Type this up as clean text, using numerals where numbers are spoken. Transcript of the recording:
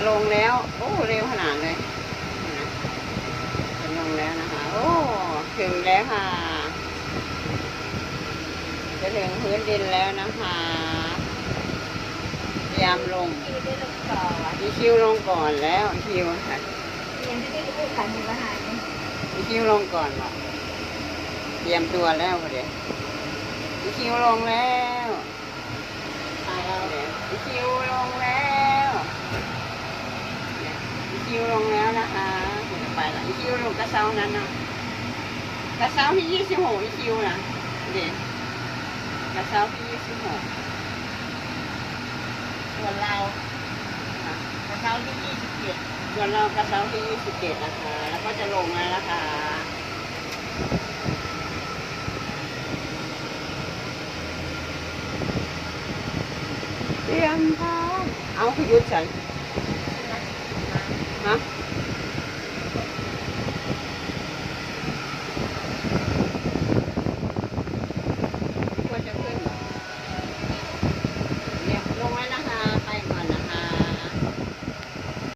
ลงแล้วโอ้เร็วขนาดเลยจะลงแล้วนะคะโอ้ถึงแล้วค่ะจะถึงพื้นดินแล้วนะคะพยายามลง คิวได้ลงก่อน มีคิวลงก่อนแล้วคิวค่ะ ยังไม่ได้พูดขันอยู่อาหารนี่ มีคิวลงก่อนเหรอเตรียมตัวแล้วเดี๋ยวมีคิวลงแล้วมีคิวลงแล้วมีคิวลงแล้วนะคะจะไปละมีคิวลงกระเช้านั้นนะกระเช้าที่26มีคิวนะเดี๋ยวกระเช้าที่26ส่วนเรากระเช้าที่27ส่วนเรากระเช้าที่27นะคะ แล้วก็จะลงแล้วนะคะเตรียมพร้อมเอาขยุดใส่ฮะ